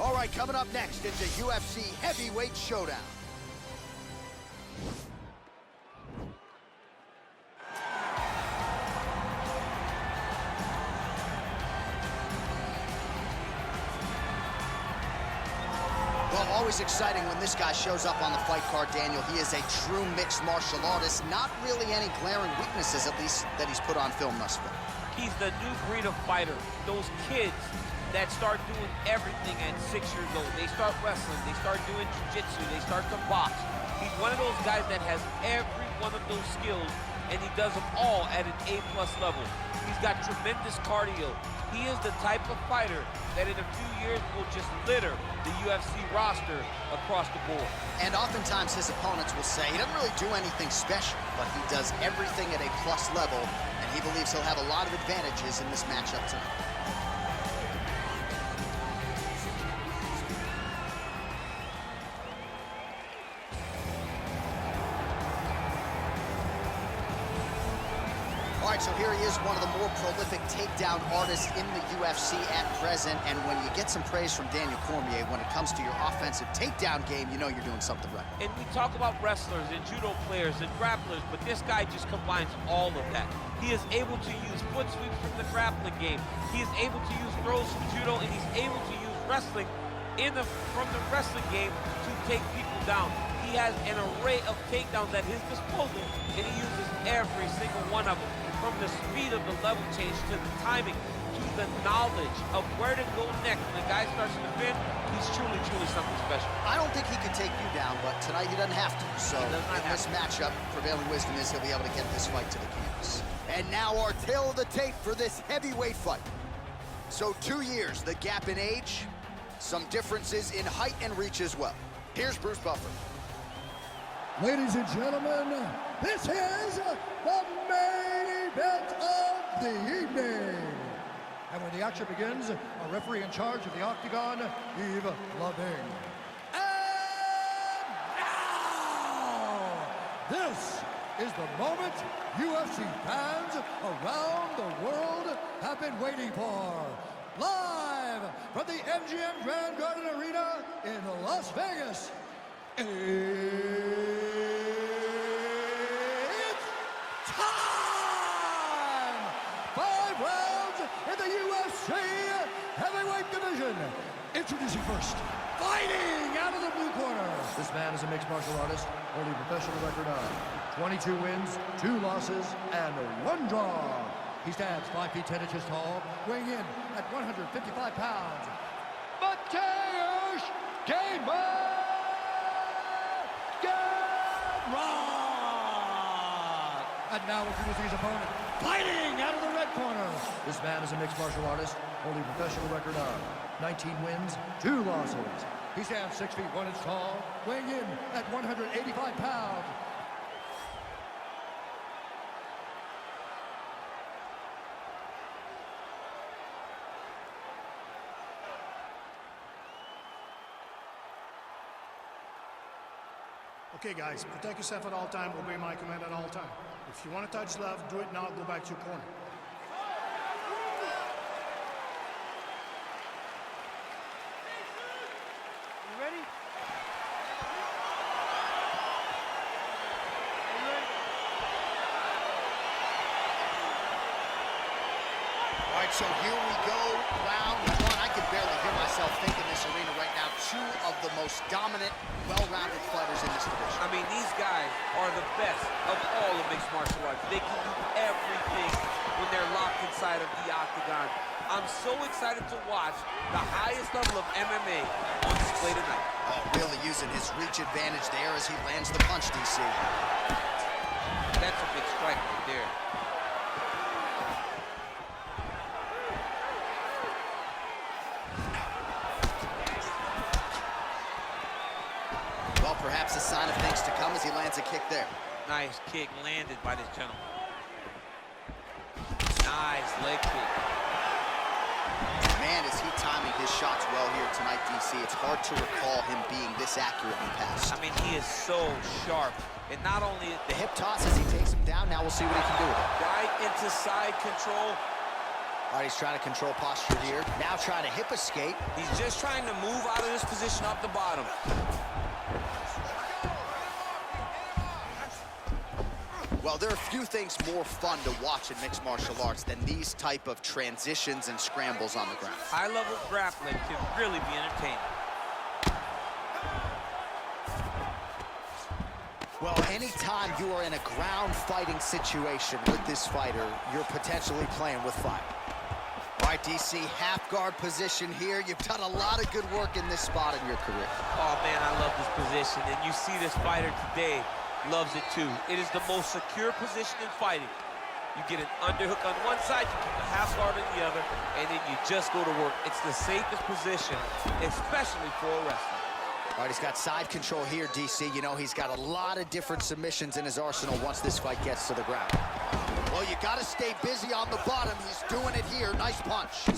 All right, coming up next, it's a UFC heavyweight showdown. Well, always exciting when this guy shows up on the fight card, Daniel. He is a true mixed martial artist. Not really any glaring weaknesses, at least, that he's put on film thus far. He's the new breed of fighter. Those kids that start doing everything at 6 years old. They start wrestling, they start doing jiu-jitsu, they start to box. He's one of those guys that has every one of those skills, and he does them all at an A+ level. He's got tremendous cardio. He is the type of fighter that in a few years will just litter the UFC roster across the board. And oftentimes his opponents will say he doesn't really do anything special, but he does everything at a plus level, and he believes he'll have a lot of advantages in this matchup tonight. All right, so here he is, one of the more prolific takedown artists in the UFC at present. And when you get some praise from Daniel Cormier, when it comes to your offensive takedown game, you know you're doing something right. And we talk about wrestlers and judo players and grapplers, but this guy just combines all of that. He is able to use foot sweeps from the grappling game. He is able to use throws from judo, and he's able to use wrestling from the wrestling game to take people down. He has an array of takedowns at his disposal, and he uses every single one of them. From the speed of the level change to the timing to the knowledge of where to go next. When the guy starts to defend, he's truly, truly something special. I don't think he can take you down, but tonight he doesn't have to. So in this matchup, prevailing wisdom is he'll be able to get this fight to the canvas. And now our tale of the tape for this heavyweight fight. So 2 years, the gap in age, some differences in height and reach as well. Here's Bruce Buffer. Ladies and gentlemen, this is the main event of the evening. And when the action begins, our referee in charge of the Octagon, Yves Lavigne. And now, this is the moment UFC fans around the world have been waiting for. Live from the MGM Grand Garden Arena in Las Vegas. It's time! 5 rounds in the UFC heavyweight division. Introducing first, fighting out of the blue corner. This man is a mixed martial artist, holding a professional record of 22 wins, 2 losses, and 1 draw. He stands 5 feet 10 inches tall, weighing in at 155 pounds. Mateusz Gamrot! And now introducing his opponent, fighting out of the red corner. This man is a mixed martial artist, holding a professional record of 19 wins, 2 losses. He stands 6 feet 1 inch tall, weighing in at 185 pounds. Okay, guys, protect yourself at all time, obey my command at all time. If you want to touch left, do it now, go back to your corner. You ready? All right, so here we go, round 1. I can barely hear myself think in this arena right now. 2 of the most dominant, well-rounded fighters in this division. I mean, these guys are the best of all of mixed martial arts. They can do everything when they're locked inside of the octagon. I'm so excited to watch the highest level of MMA on display tonight. Oh, really using his reach advantage there as he lands the punch, DC. That's a big strike right there. Well, perhaps a sign of things to come as he lands a kick there. Nice kick landed by this gentleman. Nice leg kick. Man, is he timing his shots well here tonight, DC. It's hard to recall him being this accurate in the past. I mean, he is so sharp. And not only the hip toss as he takes him down, now we'll see what he can do with it. Right into side control. All right, he's trying to control posture here. Now trying to hip escape. He's just trying to move out of this position off the bottom. Well, there are few things more fun to watch in mixed martial arts than these type of transitions and scrambles on the ground. High-level grappling can really be entertaining. Well, anytime you are in a ground fighting situation with this fighter, you're potentially playing with fire. All right, DC, half guard position here. You've done a lot of good work in this spot in your career. Oh, man, I love this position. And you see this fighter today loves it, too. It is the most secure position in fighting. You get an underhook on one side, you keep a half guard on the other, and then you just go to work. It's the safest position, especially for a wrestler. All right, he's got side control here, DC. You know, he's got a lot of different submissions in his arsenal once this fight gets to the ground. Well, you got to stay busy on the bottom. He's doing it here. Nice punch.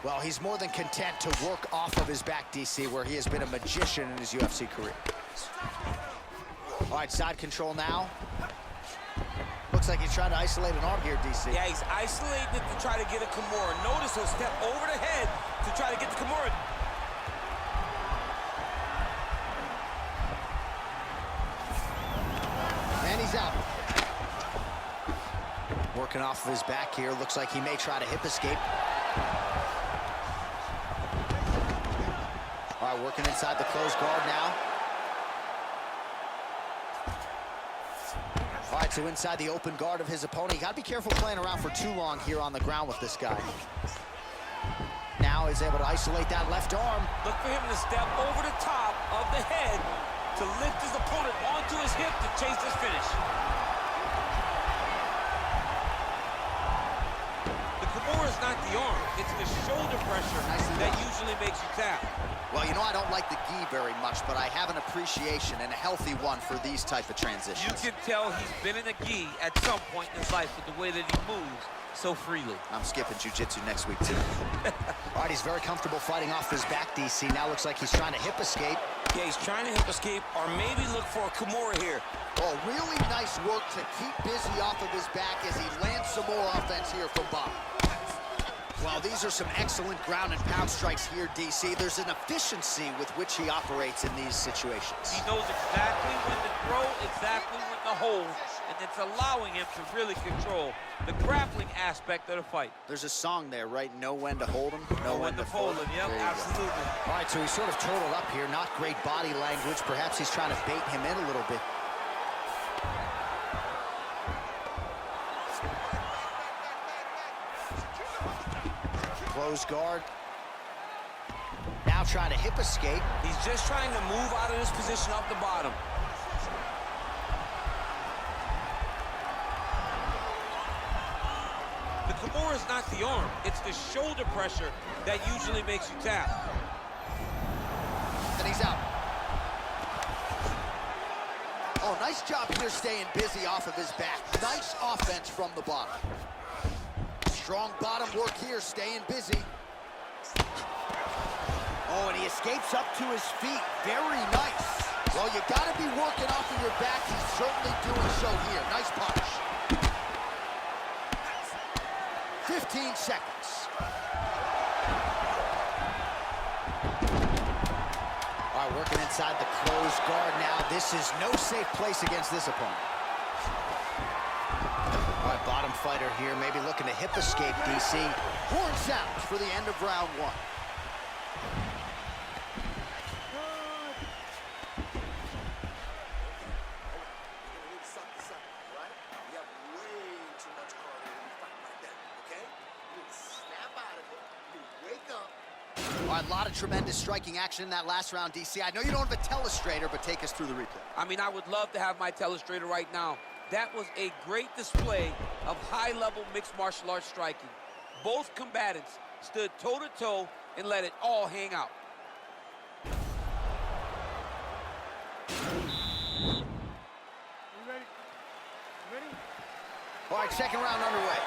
Well, he's more than content to work off of his back, DC, where he has been a magician in his UFC career. All right, side control now. Looks like he's trying to isolate an arm here, DC. Yeah, he's isolating it to try to get a Kimura. Notice he'll step over the head to try to get the Kimura. And he's out. Working off of his back here. Looks like he may try to hip escape. All right, working inside the closed guard now. All right, so inside the open guard of his opponent. You got to be careful playing around for too long here on the ground with this guy. Now he's able to isolate that left arm. Look for him to step over the top of the head to lift his opponent onto his hip to chase this finish. The Kimura is not the arm. It's the shoulder pressure that usually makes you tap. Well, you know, I don't like the gi very much, but I have an appreciation and a healthy one for these type of transitions. You can tell he's been in a gi at some point in his life with the way that he moves so freely. I'm skipping jiu-jitsu next week, too. All right, he's very comfortable fighting off his back, DC. Now looks like he's trying to hip escape. Yeah, he's trying to hip escape or maybe look for a Kimura here. Oh, really nice work to keep busy off of his back as he lands some more offense here from bottom. Well, these are some excellent ground and pound strikes here, DC. There's an efficiency with which he operates in these situations. He knows exactly when to throw, exactly when to hold, and it's allowing him to really control the grappling aspect of the fight. There's a song there, right? Know when to hold him, know when to fold him. Yep, absolutely. All right, so he's sort of turtled up here. Not great body language. Perhaps he's trying to bait him in a little bit. Close guard. Now trying to hip escape. He's just trying to move out of this position off the bottom. The Kimura is not the arm. It's the shoulder pressure that usually makes you tap. And he's out. Oh, nice job here staying busy off of his back. Nice offense from the bottom. Strong bottom work here, staying busy. Oh, and he escapes up to his feet. Very nice. Well, you got to be working off of your back. He's certainly doing so here. Nice punch. 15 seconds. All right, working inside the closed guard now. This is no safe place against this opponent. All right, bottom fighter here, maybe looking to hip escape, DC. Horn sounds for the end of round one. All right, a lot of tremendous striking action in that last round, DC. I know you don't have a telestrator, but take us through the replay. I mean, I would love to have my telestrator right now. That was a great display of high-level mixed martial arts striking. Both combatants stood toe-to-toe and let it all hang out. You ready? You ready? All right, second round underway.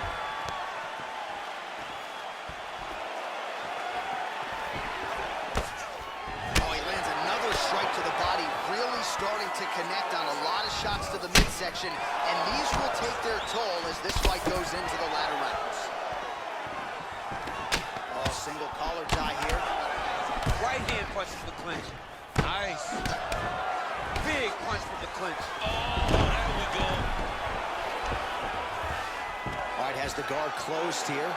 Oh, he lands another strike to the body, really starting to connect on a lot of shots to the midsection, and these will take their toll as this fight goes into the latter rounds. Collar tie here. Right hand punches the clinch. Nice. Big punch from the clinch. Oh, there we go. All right, has the guard closed here.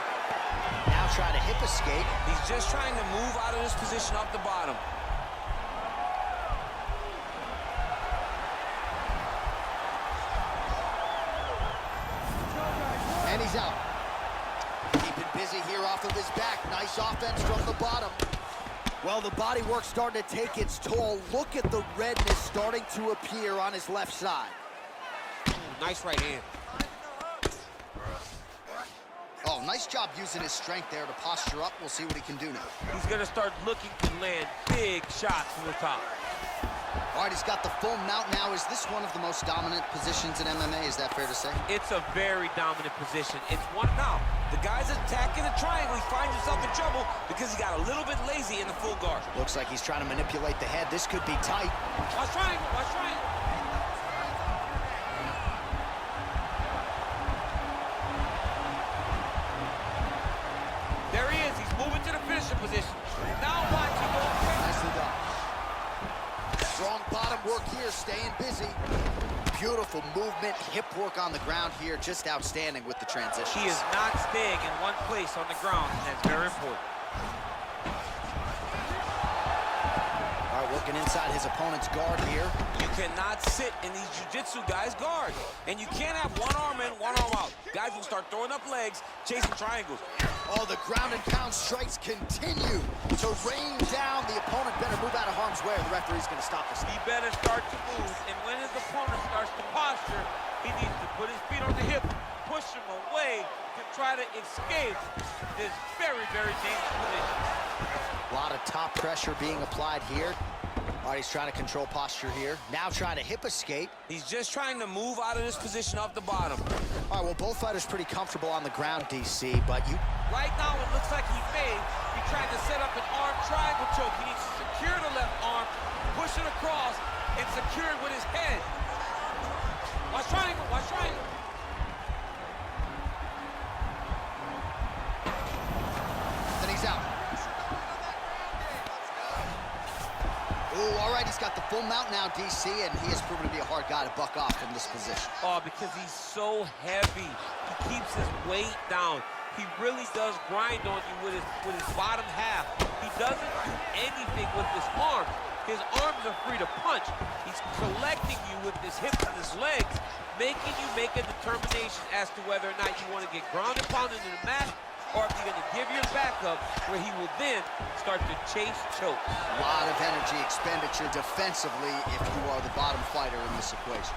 Now trying to hip escape. He's just trying to move out of this position off the bottom. And he's out. Keeping busy here off of his back. Nice offense from the bottom. Well, the body work starting to take its toll. Look at the redness starting to appear on his left side. Nice right hand. Oh, nice job using his strength there to posture up. We'll see what he can do now. He's going to start looking to land big shots from the top. All right, he's got the full mount now. Is this one of the most dominant positions in MMA? Is that fair to say? It's a very dominant position. It's one now. The guy's attacking the triangle. He finds himself in trouble because he got a little bit lazy in the full guard. Looks like he's trying to manipulate the head. This could be tight. Watch triangle, watch triangle. There he is. He's moving to the finisher position. Now watch him go. Nicely done. Strong bottom work here, staying busy. Beautiful movement, hip work on the ground here, just outstanding with the transition. He is not staying in one place on the ground, and that's very important. All right, working inside his opponent's guard here. You cannot sit in these jiu-jitsu guys' guard. And you can't have one arm in, one arm out. Guys will start throwing up legs, chasing triangles. Oh, the ground and pound strikes continue to rain down. The opponent better move out of harm's way or the referee's going to stop this. He better start to move, and when his opponent starts to posture, he needs to put his feet on the hip, push him away to try to escape this very, very dangerous position. A lot of top pressure being applied here. All right, he's trying to control posture here. Now trying to hip escape. He's just trying to move out of this position off the bottom. All right, well, both fighters pretty comfortable on the ground, DC, but you... Right now, it looks like he may be trying to set up an arm triangle choke. He needs to secure the left arm, push it across, and secure it with his head. Watch triangle, watch triangle. Then he's out. Ooh, all right, he's got the full mount now, DC, and he has proven to be a hard guy to buck off from this position. Oh, because he's so heavy. He keeps his weight down. He really does grind on you with his bottom half. He doesn't do anything with his arms. His arms are free to punch. He's collecting you with his hips and his legs, making you make a determination as to whether or not you want to get ground and pound into the mat, or if you're going to give your back up, where he will then start to chase choke. A lot of energy expenditure defensively if you are the bottom fighter in this equation.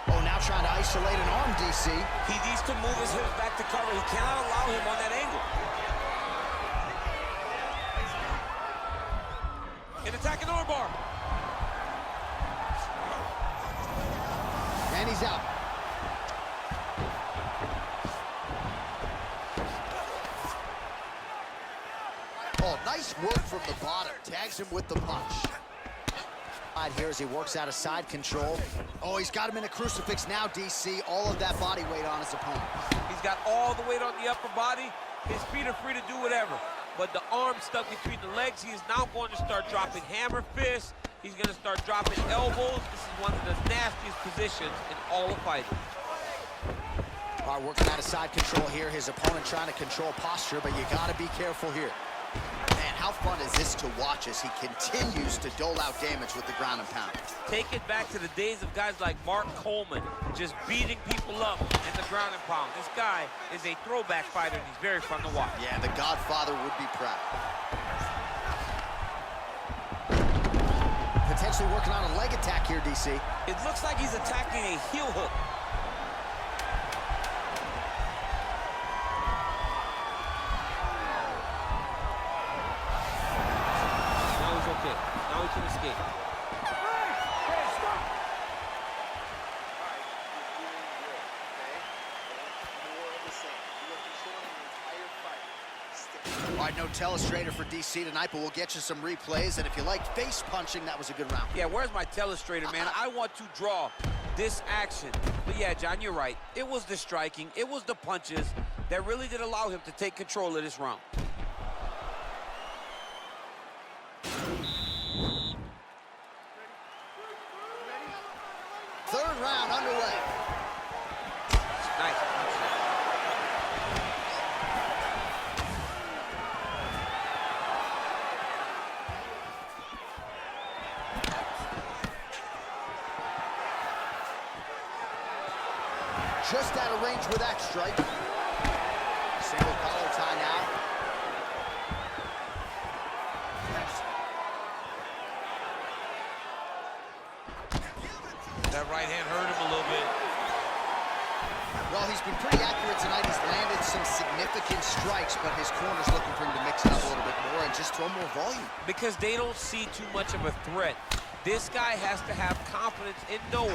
Oh, now trying to isolate an arm, DC. He needs to move his hips back to cover. He cannot allow him on that angle. An attacking armbar. And he's out. Oh, nice work from the bottom. Tags him with the punch. Here as he works out of side control. Oh, he's got him in a crucifix now, DC. All of that body weight on his opponent. He's got all the weight on the upper body. His feet are free to do whatever. But the arm stuck between the legs. He is now going to start dropping hammer fists. He's going to start dropping elbows. This is one of the nastiest positions in all of fighting. All right, working out of side control here. His opponent trying to control posture, but you got to be careful here. Man, how fun is this to watch as he continues to dole out damage with the ground and pound? Take it back to the days of guys like Mark Coleman, just beating people up in the ground and pound. This guy is a throwback fighter, and he's very fun to watch. Yeah, the Godfather would be proud. Potentially working on a leg attack here, DC. It looks like he's attacking a heel hook. Okay, now he can escape. All right, no telestrator for DC tonight, but we'll get you some replays. And if you like face punching, that was a good round. Yeah, where's my telestrator, man? I want to draw this action. But yeah, John, you're right. It was the striking. It was the punches. that really did allow him to take control of this round. Third round underway. Nice. Just out of range with that strike. Single collar tie now. That right hand hurt him a little bit. Well, he's been pretty accurate tonight. He's landed some significant strikes, but his corner's looking for him to mix it up a little bit more and just throw more volume. Because they don't see too much of a threat. This guy has to have confidence in knowing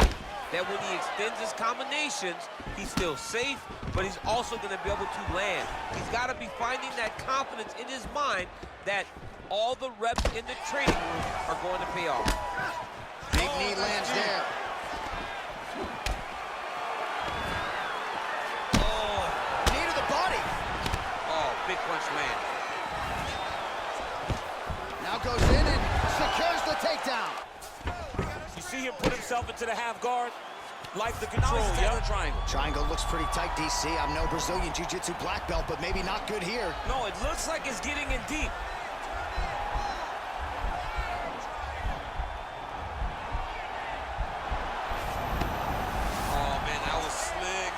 that when he extends his combinations, he's still safe, but he's also going to be able to land. He's got to be finding that confidence in his mind that all the reps in the training room are going to pay off. Big knee lands there. Knee to the body. Oh, big punch land. Now goes in and secures the takedown. You see him put himself into the half guard, like the control, yeah? Triangle. Triangle looks pretty tight, DC. I'm no Brazilian Jiu-Jitsu black belt, but maybe not good here. No, it looks like it's getting in deep. Oh, man, that was slick.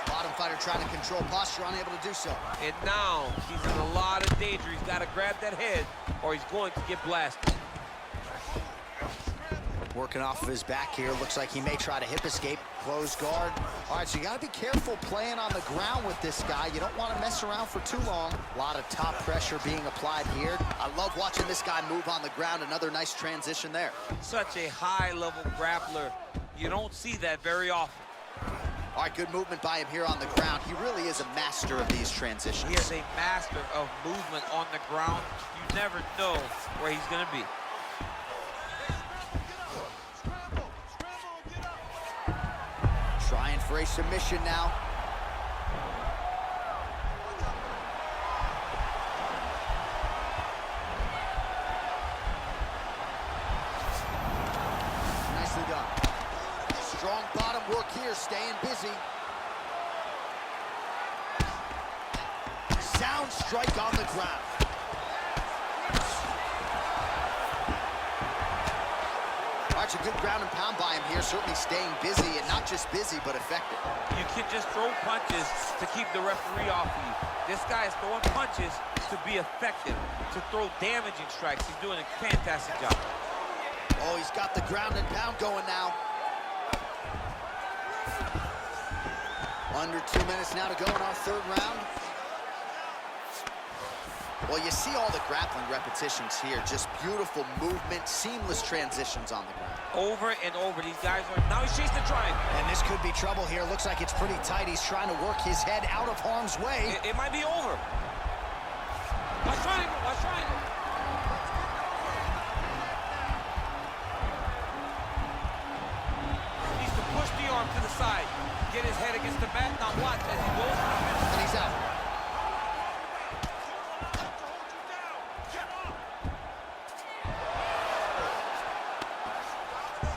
Bottom fighter trying to control posture, unable to do so. And now he's in a lot of danger. He's got to grab that head or he's going to get blasted. Working off of his back here. Looks like he may try to hip escape. Close guard. All right, so you got to be careful playing on the ground with this guy. You don't want to mess around for too long. A lot of top pressure being applied here. I love watching this guy move on the ground. Another nice transition there. Such a high-level grappler. You don't see that very often. All right, good movement by him here on the ground. He really is a master of these transitions. He is a master of movement on the ground. You never know where he's going to be. Trying for a submission now. Nicely done. Strong bottom work here, staying busy. Sound strike on the ground. It's a good ground and pound by him here, certainly staying busy, and not just busy, but effective. You can just throw punches to keep the referee off of you. This guy is throwing punches to be effective, to throw damaging strikes. He's doing a fantastic job. Oh, he's got the ground and pound going now. Under 2 minutes now to go in our third round. Well, you see all the grappling repetitions here. Just beautiful movement, seamless transitions on the ground. Over and over, these guys are... Now he's chasing the triangle. And this could be trouble here. Looks like it's pretty tight. He's trying to work his head out of harm's way. It might be over. Watch triangle, watch triangle. He needs to push the arm to the side. Get his head against the mat. Now watch as he goes. And he's out.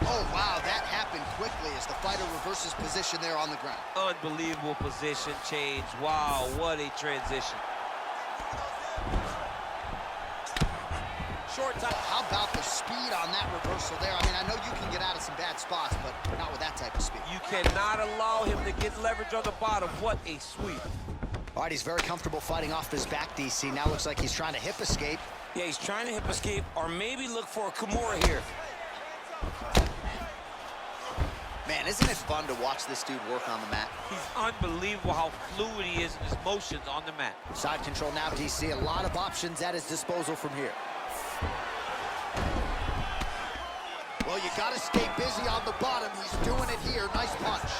Oh, wow, that happened quickly as the fighter reverses position there on the ground. Unbelievable position change. Wow, what a transition. Short time. How about the speed on that reversal there? I mean, I know you can get out of some bad spots, but not with that type of speed. You cannot allow him to get leverage on the bottom. What a sweep. All right, he's very comfortable fighting off his back, DC. Now looks like he's trying to hip escape. Yeah, he's trying to hip escape or maybe look for a Kimura here. Man, isn't it fun to watch this dude work on the mat? He's unbelievable how fluid he is in his motions on the mat. Side control now, DC. A lot of options at his disposal from here. Well, you got to stay busy on the bottom. He's doing it here. Nice punch.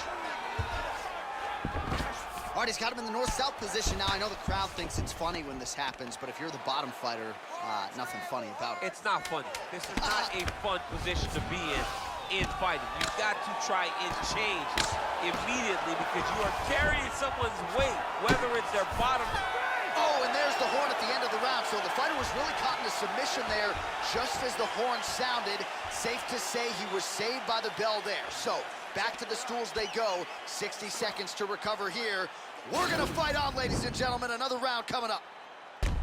All right, he's got him in the north-south position now. I know the crowd thinks it's funny when this happens, but if you're the bottom fighter, nothing funny about it. It's not funny. This is not a fun position to be in. in fighting. You've got to try and change immediately because you are carrying someone's weight, whether it's their bottom. Oh, and there's the horn at the end of the round. So the fighter was really caught in a submission there just as the horn sounded. Safe to say he was saved by the bell there. So back to the stools they go. 60 seconds to recover here. We're going to fight on, ladies and gentlemen. Another round coming up.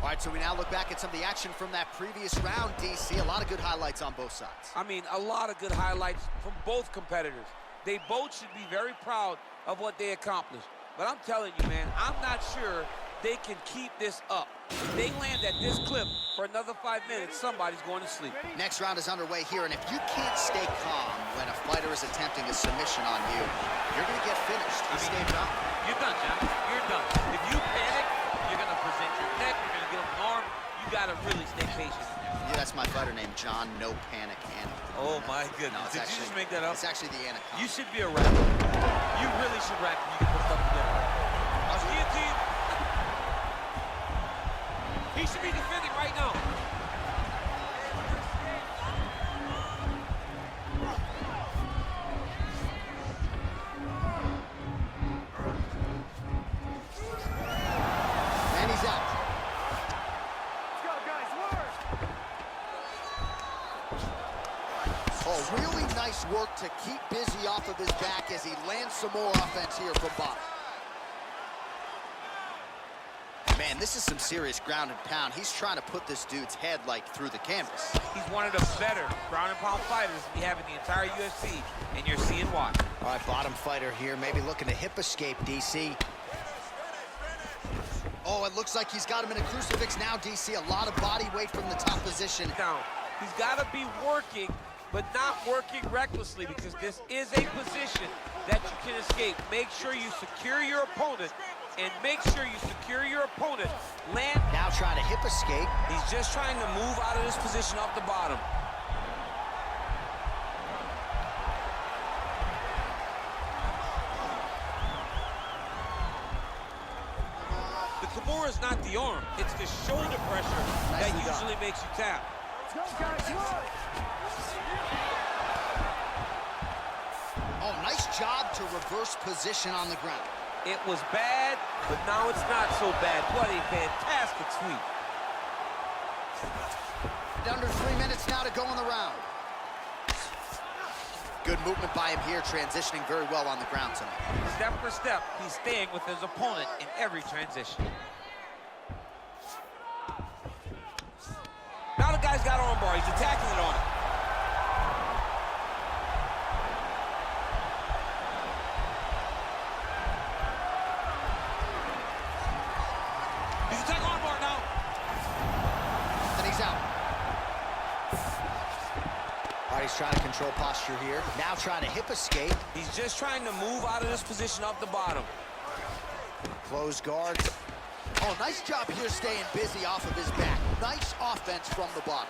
All right, so we now look back at some of the action from that previous round, DC. A lot of good highlights on both sides. I mean, a lot of good highlights from both competitors. They both should be very proud of what they accomplished. But I'm telling you, man, I'm not sure they can keep this up. If they land at this clip for another 5 minutes, somebody's going to sleep. Next round is underway here, and if you can't stay calm when a fighter is attempting a submission on you, you're going to get finished. Stay calm. You're done, John. You're done. If you panic, you're going to present your neck, you're going to get an arm. You got to really stay patient. Yeah, that's my fighter named John No Panic Anik. Oh, my goodness. No, Did you just make that up? It's actually the Anaconda. You should be a rapper. You really should rap and you can put stuff together. I'll see you, team. He should be defending right now. And he's out. Let's go, guys, work! Oh, really nice work to keep busy off of his back as he lands some more offense here from bottom. Man, this is some serious ground and pound. He's trying to put this dude's head, like, through the canvas. He's one of the better ground and pound fighters we have in the entire UFC, and you're seeing why. All right, bottom fighter here, maybe looking to hip escape, DC. Oh, it looks like he's got him in a crucifix now, DC. A lot of body weight from the top position. Down. He's got to be working, but not working recklessly, because this is a position that you can escape. Make sure you secure your opponent, and make sure you secure your opponent. Land. Now trying to hip escape. He's just trying to move out of this position off the bottom. The Kimura is not the arm. It's the shoulder pressure that usually makes you tap. Let's go, guys, work! Oh, nice job to reverse position on the ground. It was bad, but now it's not so bad. What a fantastic sweep. Under 3 minutes now to go in the round. Good movement by him here, transitioning very well on the ground tonight. Step for step, he's staying with his opponent in every transition. Now the guy's got armbar. He's attacking it on it. He's attacking armbar now. And he's out. All right, he's trying to control posture here. Now trying to hip escape. He's just trying to move out of this position off the bottom. Close guards. Oh, nice job here staying busy off of his back. Nice offense from the bottom.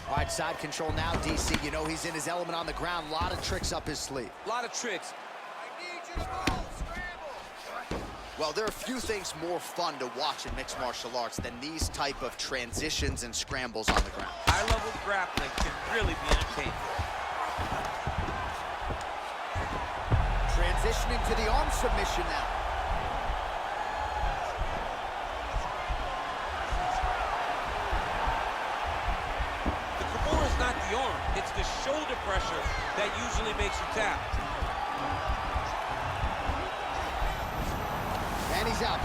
All right, side control now, DC. You know he's in his element on the ground. A lot of tricks up his sleeve. A lot of tricks. I need you to move. Scramble. Well, there are few things more fun to watch in mixed martial arts than these type of transitions and scrambles on the ground. High-level grappling can really be entertaining. Transitioning to the arm submission now. Not the arm, it's the shoulder pressure that usually makes you tap. And he's out.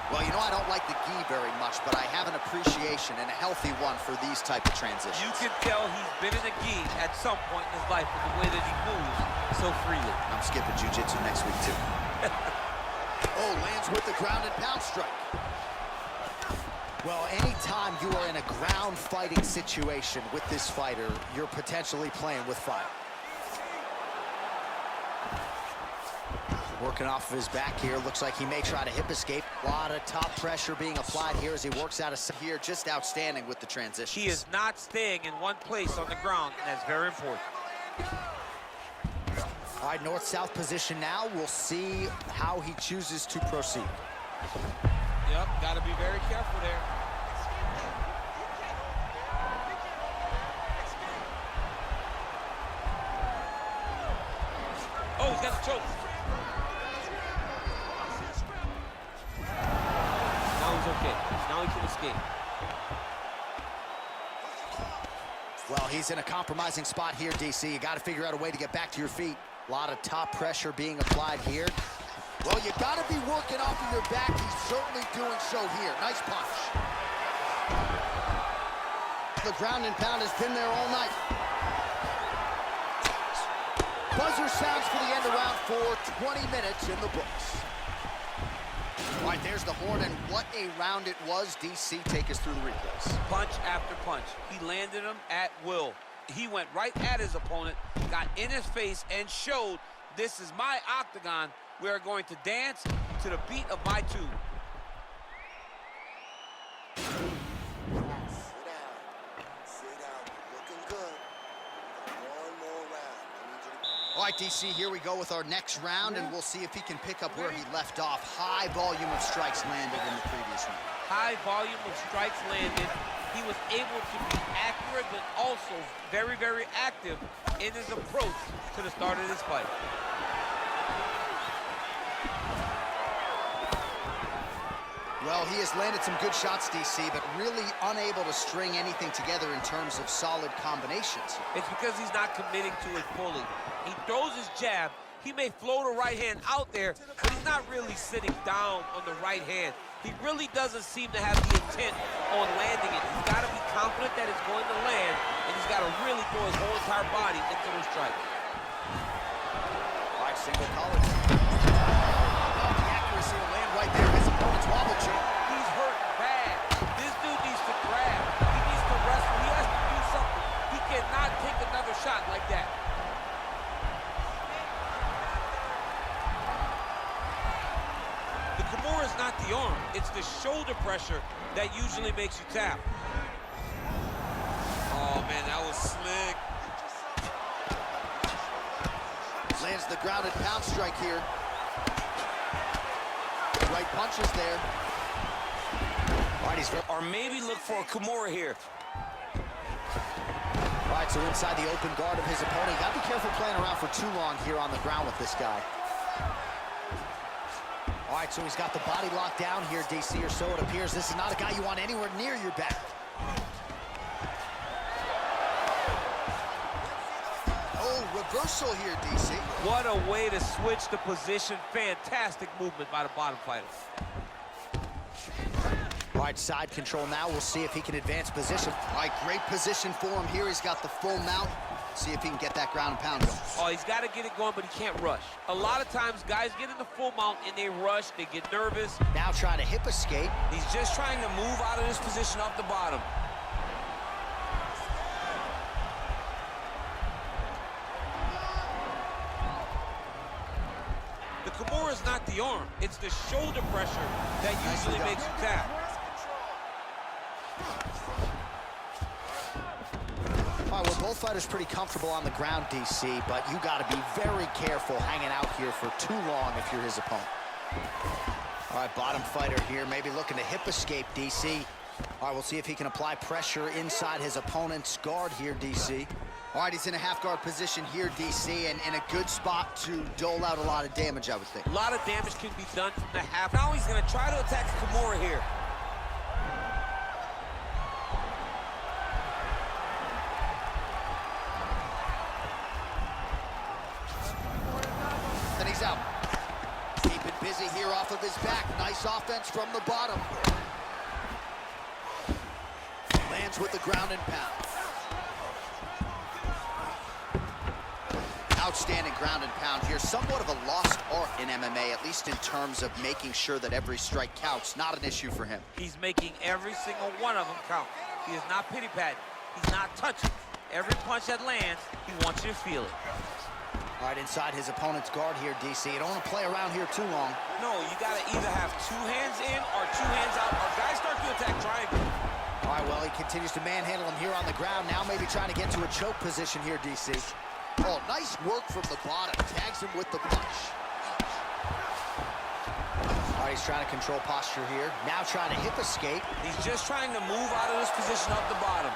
Well, you know, I don't like the gi very much, but I have an appreciation and a healthy one for these type of transitions. You can tell he's been in a gi at some point in his life with the way that he moves so freely. I'm skipping jiu-jitsu next week, too. Oh, lands with the ground and pound strike. Well, anytime you are in a ground fighting situation with this fighter, you're potentially playing with fire. Working off of his back here. Looks like he may try to hip escape. A lot of top pressure being applied here as he works out of here. Just outstanding with the transition. He is not staying in one place on the ground, and that's very important. All right, north-south position now. We'll see how he chooses to proceed. Yep, got to be very careful there. he's got the choke. Now he's okay. Now he can escape. Well, he's in a compromising spot here, DC. You got to figure out a way to get back to your feet. A lot of top pressure being applied here. Well, you got to be working off of your back. He's certainly doing so here. Nice punch. The ground and pound has been there all night. Buzzer sounds for the end of round 4, 20 minutes in the books. All right, there's the horn, and what a round it was. DC, take us through the replays. Punch after punch. He landed him at will. He went right at his opponent, got in his face, and showed, this is my octagon. We are going to dance to the beat of my tune. All right, DC, here we go with our next round, and we'll see if he can pick up where he left off. High volume of strikes landed in the previous round. High volume of strikes landed. He was able to be accurate, but also very, very active in his approach to the start of this fight. Well, he has landed some good shots, DC, but really unable to string anything together in terms of solid combinations. It's because he's not committing to his pulling. He throws his jab. He may float a right hand out there, but he's not really sitting down on the right hand. He really doesn't seem to have the intent on landing it. He's got to be confident that it's going to land, and he's got to really throw his whole entire body into the strike. All right, single collar. Oh, the accuracy will land right there. His opponent's wobble chair. He's hurt bad. This dude needs to grab. He needs to wrestle. He has to do something. He cannot take another shot like that. Is not the arm, it's the shoulder pressure that usually makes you tap. Oh, man, that was slick. Lands the grounded pound strike here. Right punches there. All right, Or maybe look for a Kimura here. All right, so inside the open guard of his opponent. You got to be careful playing around for too long here on the ground with this guy. All right, so he's got the body locked down here, DC, or so it appears. This is not a guy you want anywhere near your back. Oh, reversal here, DC. What a way to switch the position. Fantastic movement by the bottom fighter. All right, side control now. We'll see if he can advance position. All right, great position for him here. He's got the full mount. See if he can get that ground and pound going. Oh, he's got to get it going, but he can't rush. A lot of times, guys get in the full mount and they rush, they get nervous. Now trying to hip escape. He's just trying to move out of this position off the bottom. The Kimura is not the arm, it's the shoulder pressure that usually makes you tap. All right, well, both fighters pretty comfortable on the ground, DC, but you got to be very careful hanging out here for too long if you're his opponent. All right, bottom fighter here, maybe looking to hip escape, DC. All right, we'll see if he can apply pressure inside his opponent's guard here, DC. All right, he's in a half guard position here, DC, and in a good spot to dole out a lot of damage, I would think. A lot of damage can be done from the half. Now he's going to try to attack Kimura here. Then he's out. Keeping busy here off of his back. Nice offense from the bottom. Lands with the ground and pound. Outstanding ground and pound here. Somewhat of a lost art in MMA, at least in terms of making sure that every strike counts. Not an issue for him. He's making every single one of them count. He is not pity-patting. He's not touching. Every punch that lands, he wants you to feel it. All right, inside his opponent's guard here, DC. You don't want to play around here too long. No, you got to either have two hands in or two hands out, or guys start to attack triangle. All right, well, he continues to manhandle him here on the ground. Now maybe trying to get to a choke position here, DC. Oh, nice work from the bottom. Tags him with the punch. All right, he's trying to control posture here. Now trying to hip escape. He's just trying to move out of this position up the bottom.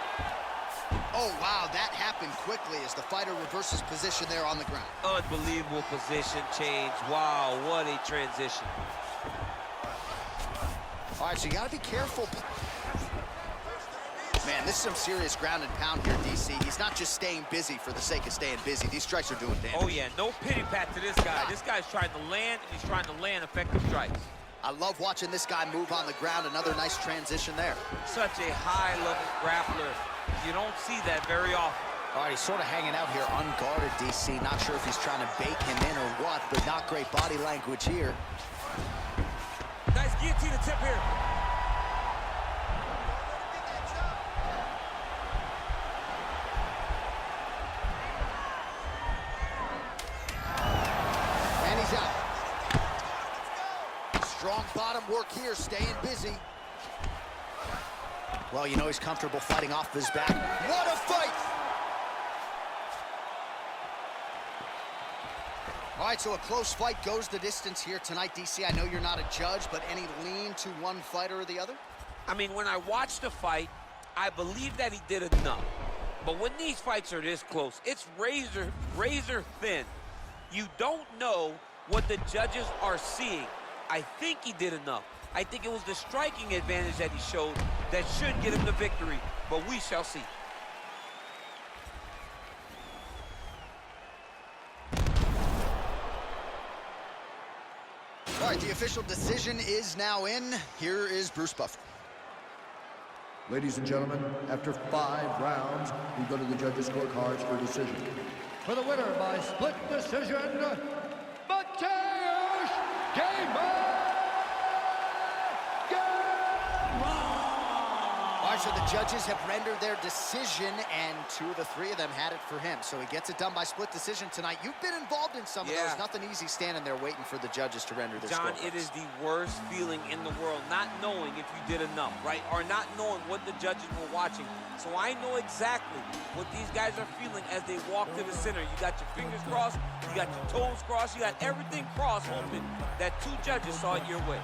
Oh, wow, that happened quickly as the fighter reverses position there on the ground. Unbelievable position change. Wow, what a transition. All right, so you got to be careful. Man, this is some serious ground and pound here, DC. He's not just staying busy for the sake of staying busy. These strikes are doing damage. Oh, yeah, no pity pat to this guy. This guy's trying to land, and he's trying to land effective strikes. I love watching this guy move on the ground. Another nice transition there. Such a high-level grappler. You don't see that very often. All right, he's sort of hanging out here unguarded, DC. Not sure if he's trying to bait him in or what, but not great body language here. Nice guillotine attempt here. And he's out. Strong bottom work here, staying busy. Well, you know he's comfortable fighting off his back. What a fight! All right, so a close fight goes the distance here tonight, DC. I know you're not a judge, but any lean to one fighter or the other? I mean, when I watched the fight, I believe that he did enough. But when these fights are this close, it's razor thin. You don't know what the judges are seeing. I think he did enough. I think it was the striking advantage that he showed that should get him the victory, but we shall see. All right, the official decision is now in. Here is Bruce Buffer. Ladies and gentlemen, after 5 rounds, we go to the judges' scorecards for decision. For the winner by split decision, Mateusz Gamrot! All right, so the judges have rendered their decision, and 2 of the 3 of them had it for him. So he gets it done by split decision tonight. You've been involved in some of those. Nothing easy standing there waiting for the judges to render their John, scorecards. it is the worst feeling in the world, not knowing if you did enough, right? Or not knowing what the judges were watching. So I know exactly what these guys are feeling as they walk to the center. You got your fingers crossed, you got your toes crossed, you got everything crossed, hoping that 2 judges saw it your way.